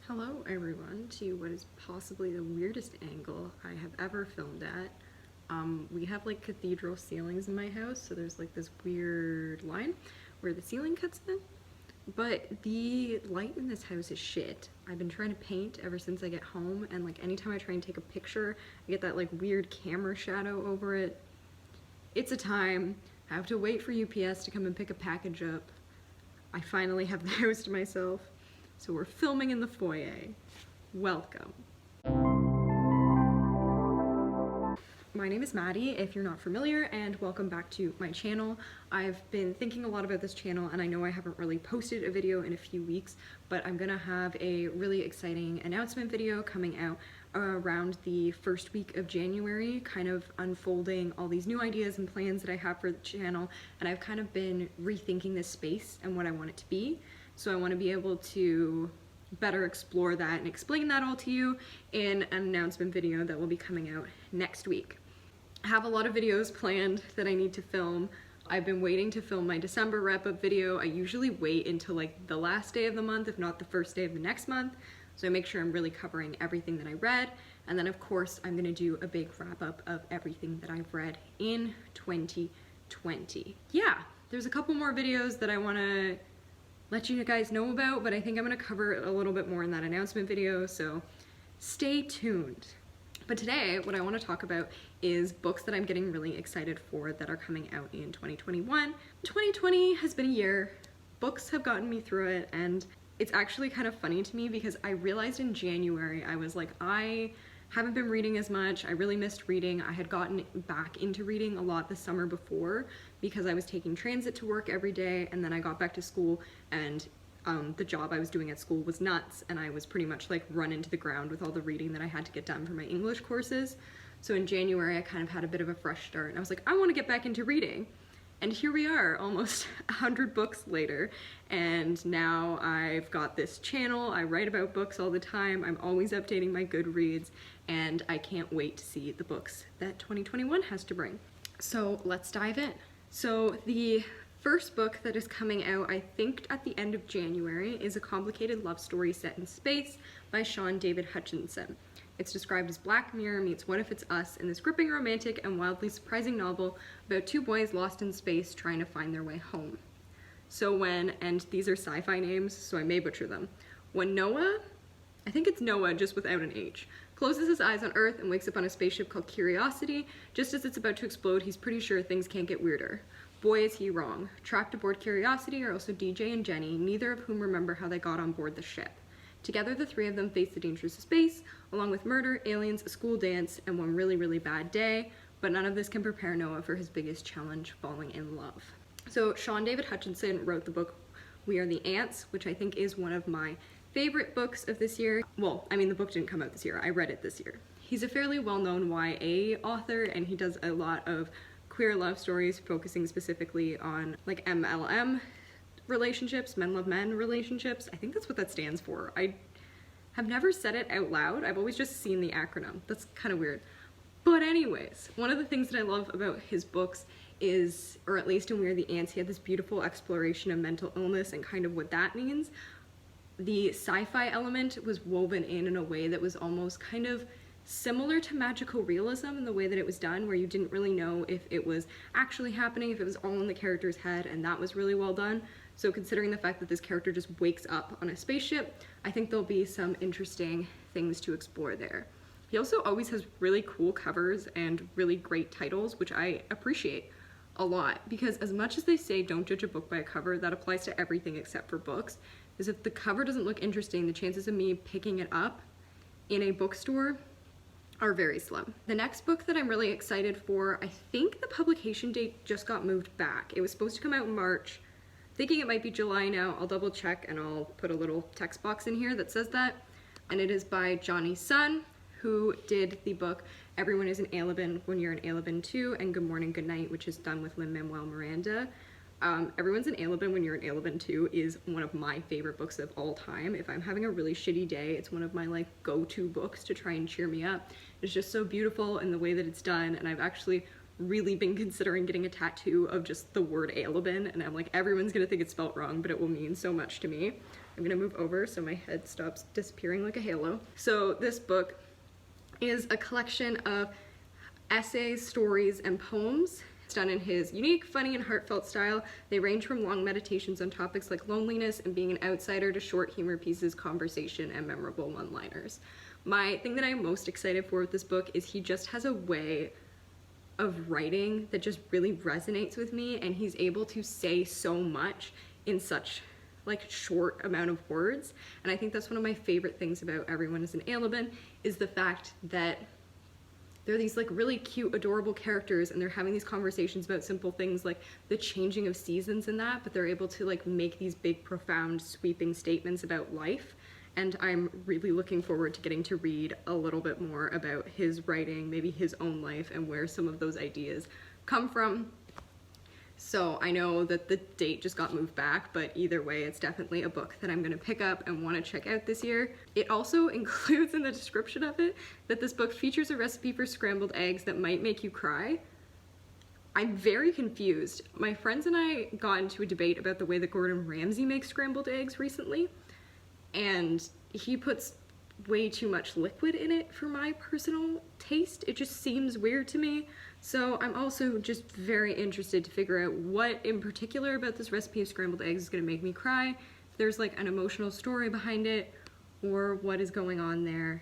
Hello everyone to what is possibly the weirdest angle I have ever filmed at. We have like cathedral ceilings in my house, so there's like this weird line where the ceiling cuts in, but the light in this house is shit. I've been trying to paint ever since I get home, and like anytime I try and take a picture, I get that like weird camera shadow over it. It's a time. I have to wait for UPS to come and pick a package up. I finally have the house to myself. So we're filming in the foyer. Welcome. My name is Maddie, if you're not familiar, and welcome back to my channel. I've been thinking a lot about this channel, and I know I haven't really posted a video in a few weeks, but I'm gonna have a really exciting announcement video coming out around the first week of January, kind of unfolding all these new ideas and plans that I have for the channel, and I've kind of been rethinking this space and what I want it to be. So I want to be able to better explore that and explain that all to you in an announcement video that will be coming out next week. I have a lot of videos planned that I need to film. I've been waiting to film my December wrap-up video. I usually wait until like the last day of the month, if not the first day of the next month. So I make sure I'm really covering everything that I read. And then of course, I'm gonna do a big wrap-up of everything that I've read in 2020. Yeah, there's a couple more videos that I wanna let you guys know about, but I think I'm gonna cover a little bit more in that announcement video, so stay tuned. But today, what I wanna talk about is books that I'm getting really excited for that are coming out in 2021. 2020 has been a year. Books have gotten me through it, and it's actually kind of funny to me because I realized in January, I was like, I haven't been reading as much. I really missed reading. I had gotten back into reading a lot the summer before because I was taking transit to work every day, and then I got back to school, and the job I was doing at school was nuts, and I was pretty much like run into the ground with all the reading that I had to get done for my English courses. So in January, I kind of had a bit of a fresh start, and I was like, I want to get back into reading. And here we are, almost 100 books later, and now I've got this channel. I write about books all the time. I'm always updating my Goodreads, and I can't wait to see the books that 2021 has to bring. So let's dive in. So the first book that is coming out, I think at the end of January, is A Complicated Love Story Set in Space by Sean David Hutchinson. It's described as Black Mirror meets What If It's Us in this gripping, romantic, and wildly surprising novel about two boys lost in space trying to find their way home. So and these are sci-fi names, so I may butcher them. When Noah, I think it's Noah just without an H, closes his eyes on Earth and wakes up on a spaceship called Curiosity, just as it's about to explode, he's pretty sure things can't get weirder. Boy, is he wrong. Trapped aboard Curiosity are also DJ and Jenny, neither of whom remember how they got on board the ship. Together, the three of them face the dangers of space, along with murder, aliens, a school dance, and one really, really bad day, but none of this can prepare Noah for his biggest challenge, falling in love. So Sean David Hutchinson wrote the book We Are the Ants, which I think is one of my favorite books of this year. Well, I mean, the book didn't come out this year, I read it this year. He's a fairly well-known YA author, and he does a lot of queer love stories, focusing specifically on like MLM relationships, men love men relationships. I think that's what that stands for. I have never said it out loud. I've always just seen the acronym. That's kind of weird. But anyways, one of the things that I love about his books is, or at least in We Are the Ants, he had this beautiful exploration of mental illness and kind of what that means. The sci-fi element was woven in a way that was almost kind of similar to magical realism in the way that it was done, where you didn't really know if it was actually happening, if it was all in the character's head, and that was really well done. So considering the fact that this character just wakes up on a spaceship, I think there'll be some interesting things to explore there. He also always has really cool covers and really great titles, which I appreciate a lot, because as much as they say don't judge a book by a cover, that applies to everything except for books, is if the cover doesn't look interesting, the chances of me picking it up in a bookstore are very slim. The next book that I'm really excited for, I think the publication date just got moved back. It was supposed to come out in March. Thinking it might be July now. I'll double check and I'll put a little text box in here that says that. And it is by Johnny Sun, who did the book Everyone is an Alabin When You're an Alabin Too, and Good Morning, Good Night, which is done with Lin-Manuel Miranda. Everyone's an Alabin When You're an Alabin Too is one of my favorite books of all time. If I'm having a really shitty day, it's one of my like go-to books to try and cheer me up. It's just so beautiful in the way that it's done, and I've actually really been considering getting a tattoo of just the word Alabin, and I'm like, everyone's gonna think it's spelt wrong, but it will mean so much to me. I'm gonna move over so my head stops disappearing like a halo. So this book is a collection of essays, stories, and poems. It's done in his unique, funny, and heartfelt style. They range from long meditations on topics like loneliness and being an outsider to short humor pieces, conversation, and memorable one-liners. My thing that I'm most excited for with this book is he just has a way of writing that just really resonates with me, and he's able to say so much in such like short amount of words. And I think that's one of my favorite things about Everyone is an Alabin, is the fact that they're these like really cute, adorable characters, and they're having these conversations about simple things like the changing of seasons and that, but they're able to like make these big, profound, sweeping statements about life. And I'm really looking forward to getting to read a little bit more about his writing, maybe his own life, and where some of those ideas come from. So I know that the date just got moved back, but either way, it's definitely a book that I'm gonna pick up and wanna check out this year. It also includes in the description of it that this book features a recipe for scrambled eggs that might make you cry. I'm very confused. My friends and I got into a debate about the way that Gordon Ramsay makes scrambled eggs recently, and he puts way too much liquid in it for my personal taste. It just seems weird to me. So I'm also just very interested to figure out what in particular about this recipe of scrambled eggs is gonna make me cry, if there's like an emotional story behind it, or what is going on there.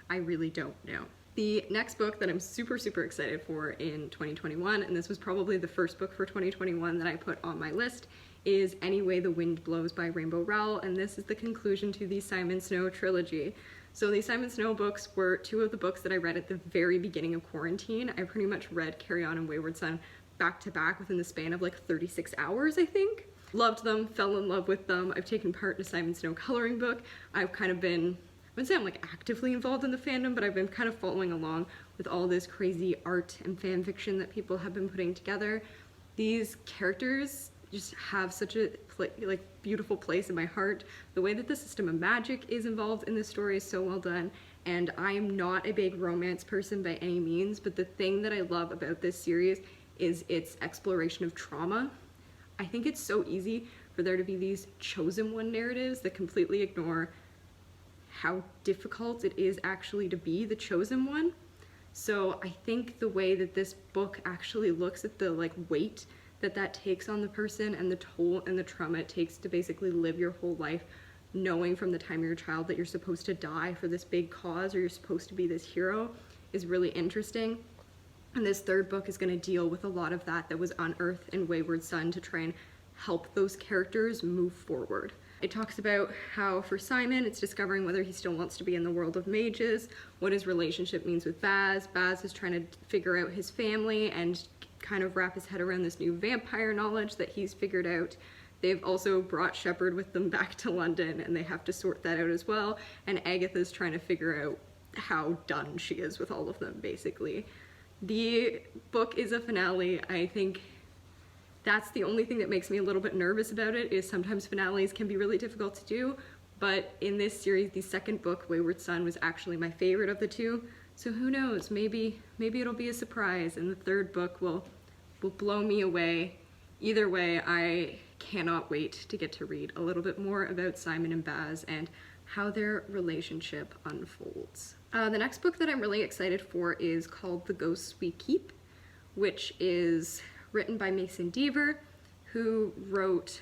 I really don't know. The next book that I'm super excited for in 2021, and this was probably the first book for 2021 that I put on my list, is Any Way the Wind Blows by Rainbow Rowell, and this is the conclusion to the Simon Snow trilogy. So the Simon Snow books were two of the books that I read at the very beginning of quarantine. I pretty much read Carry On and Wayward Son back to back within the span of like 36 hours, I think. Loved them, fell in love with them. I've taken part in a Simon Snow coloring book. I've kind of been, I wouldn't say I'm like actively involved in the fandom, but I've been kind of following along with all this crazy art and fan fiction that people have been putting together. These characters just have such a like beautiful place in my heart. The way that the system of magic is involved in this story is so well done, and I am not a big romance person by any means, but the thing that I love about this series is its exploration of trauma. I think it's so easy for there to be these chosen one narratives that completely ignore how difficult it is actually to be the chosen one. So I think the way that this book actually looks at the like weight that takes on the person, and the toll and the trauma it takes to basically live your whole life knowing from the time you're a child that you're supposed to die for this big cause, or you're supposed to be this hero, is really interesting. And this third book is going to deal with a lot of that was unearthed in Wayward Son to try and help those characters move forward. It talks about how for Simon it's discovering whether he still wants to be in the world of mages, what his relationship means with Baz. Baz is trying to figure out his family and kind of wrap his head around this new vampire knowledge that he's figured out. They've also brought Shepard with them back to London, and they have to sort that out as well. And Agatha's trying to figure out how done she is with all of them, basically. The book is a finale. I think that's the only thing that makes me a little bit nervous about it, is sometimes finales can be really difficult to do. But in this series, the second book, Wayward Son, was actually my favorite of the two. So who knows, maybe it'll be a surprise, and the third book will blow me away. Either way, I cannot wait to get to read a little bit more about Simon and Baz and how their relationship unfolds. The next book that I'm really excited for is called The Ghosts We Keep, which is written by Mason Deaver, who wrote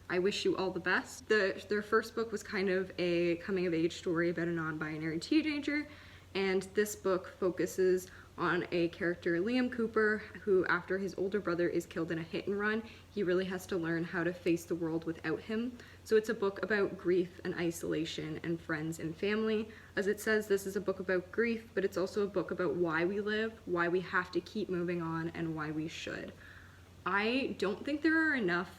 I Wish You All the Best. Their first book was kind of a coming-of-age story about a non-binary teenager, and this book focuses on a character, Liam Cooper, who after his older brother is killed in a hit and run, he really has to learn how to face the world without him. So it's a book about grief and isolation and friends and family. As it says, this is a book about grief, but it's also a book about why we live, why we have to keep moving on, and why we should. I don't think there are enough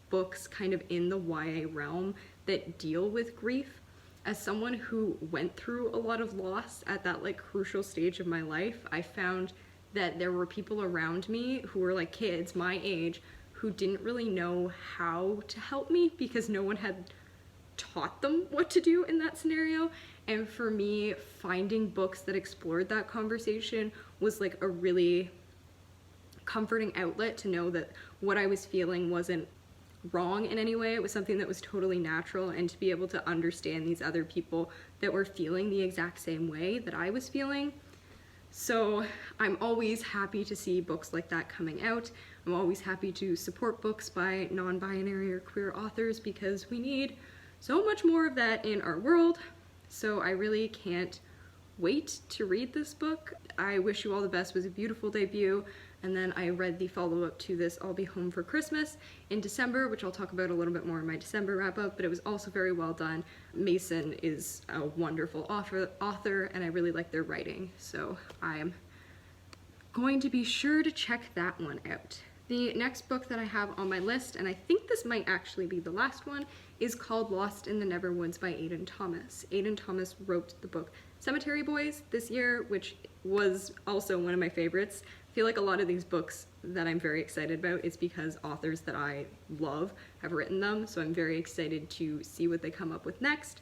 books kind of in the YA realm that deal with grief. As someone who went through a lot of loss at that like crucial stage of my life, I found that there were people around me who were like kids my age who didn't really know how to help me because no one had taught them what to do in that scenario. And for me, finding books that explored that conversation was like a really comforting outlet to know that what I was feeling wasn't wrong in any way. It was something that was totally natural, and to be able to understand these other people that were feeling the exact same way that I was feeling. So I'm always happy to see books like that coming out. I'm always happy to support books by non-binary or queer authors because we need so much more of that in our world. So I really can't wait to read this book. I Wish You All the Best was a beautiful debut, and then I read the follow-up to this, I'll Be Home for Christmas, in December, which I'll talk about a little bit more in my December wrap-up, but it was also very well done. Mason is a wonderful author, and I really like their writing, so I'm going to be sure to check that one out. The next book that I have on my list, and I think this might actually be the last one, is called Lost in the Neverwoods by Aiden Thomas. Aiden Thomas wrote the book Cemetery Boys this year, which was also one of my favorites. I feel like a lot of these books that I'm very excited about is because authors that I love have written them, so I'm very excited to see what they come up with next.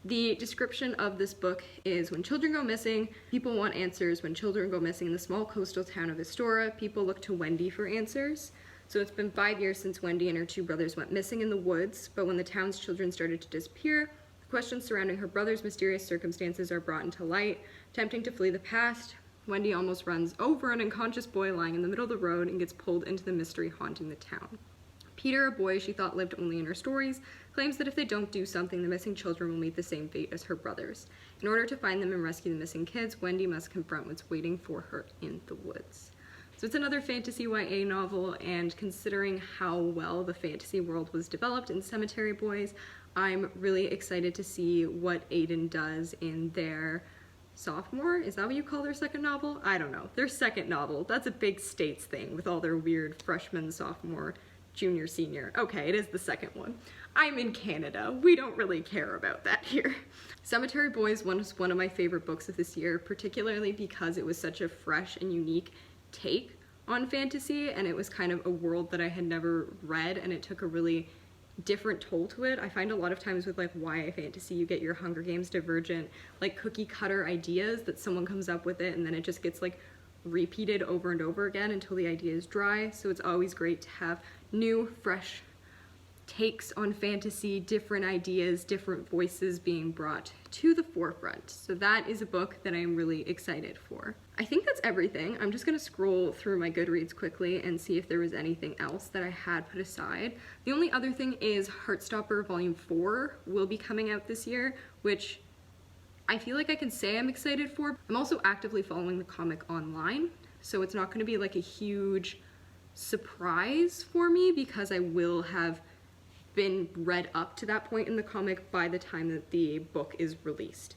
The description of this book is: when children go missing, people want answers. When children go missing in the small coastal town of Astoria, people look to Wendy for answers. So it's been 5 years since Wendy and her two brothers went missing in the woods, but when the town's children started to disappear, the questions surrounding her brother's mysterious circumstances are brought into light. Attempting to flee the past, Wendy almost runs over an unconscious boy lying in the middle of the road and gets pulled into the mystery haunting the town. Peter, a boy she thought lived only in her stories, claims that if they don't do something, the missing children will meet the same fate as her brothers. In order to find them and rescue the missing kids, Wendy must confront what's waiting for her in the woods. So it's another fantasy YA novel, and considering how well the fantasy world was developed in Cemetery Boys, I'm really excited to see what Aiden does in their sophomore? Is that what you call their second novel? I don't know. Their second novel. That's a big states thing with all their weird freshman, sophomore, junior, senior. Okay, it is the second one. I'm in Canada. We don't really care about that here. Cemetery Boys was one of my favorite books of this year, particularly because it was such a fresh and unique take on fantasy, and it was kind of a world that I had never read, and it took a really different toll to it. I find a lot of times with like YA fantasy, you get your Hunger Games Divergent, like cookie cutter ideas that someone comes up with it, and then it just gets like repeated over and over again until the idea is dry. So it's always great to have new, fresh takes on fantasy, different ideas, different voices being brought to the forefront. So that is a book that I'm really excited for. I think that's everything. I'm just gonna scroll through my Goodreads quickly and see if there was anything else that I had put aside. The only other thing is Heartstopper Volume 4 will be coming out this year, which I feel like I can say I'm excited for. I'm also actively following the comic online, so it's not gonna be like a huge surprise for me because I will have been read up to that point in the comic by the time that the book is released,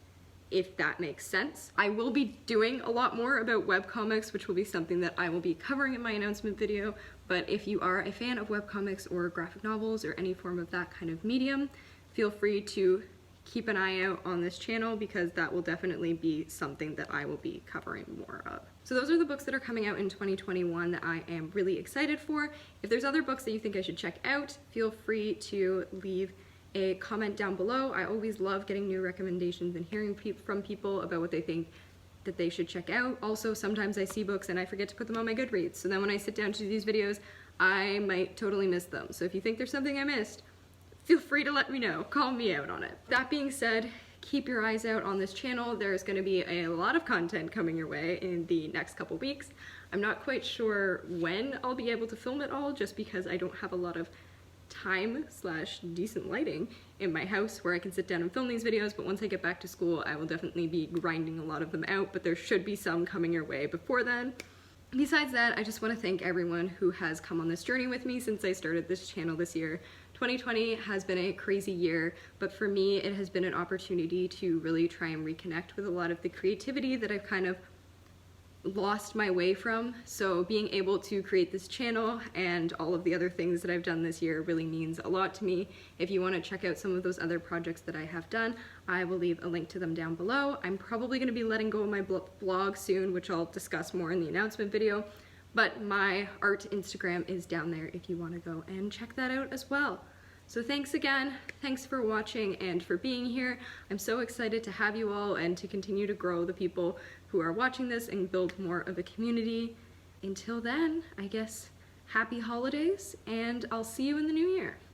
if that makes sense. I will be doing a lot more about webcomics, which will be something that I will be covering in my announcement video, but if you are a fan of webcomics or graphic novels or any form of that kind of medium, feel free to keep an eye out on this channel because that will definitely be something that I will be covering more of. So those are the books that are coming out in 2021 that I am really excited for. If there's other books that you think I should check out, feel free to leave a comment down below. I always love getting new recommendations and hearing from people about what they think that they should check out. Also, sometimes I see books and I forget to put them on my Goodreads, so then when I sit down to do these videos, I might totally miss them. So if you think there's something I missed, feel free to let me know. Call me out on it. That being said, keep your eyes out on this channel. There's going to be a lot of content coming your way in the next couple weeks. I'm not quite sure when I'll be able to film it all, just because I don't have a lot of time / decent lighting in my house where I can sit down and film these videos, but once I get back to school, I will definitely be grinding a lot of them out, but there should be some coming your way before then. Besides that, I just want to thank everyone who has come on this journey with me since I started this channel this year. 2020 has been a crazy year, but for me it has been an opportunity to really try and reconnect with a lot of the creativity that I've kind of lost my way from. So being able to create this channel and all of the other things that I've done this year really means a lot to me. If you want to check out some of those other projects that I have done, I will leave a link to them down below. I'm probably going to be letting go of my blog soon, which I'll discuss more in the announcement video. But my art Instagram is down there if you want to go and check that out as well. So thanks again, thanks for watching and for being here. I'm so excited to have you all and to continue to grow the people who are watching this and build more of a community. Until then, I guess happy holidays, and I'll see you in the new year.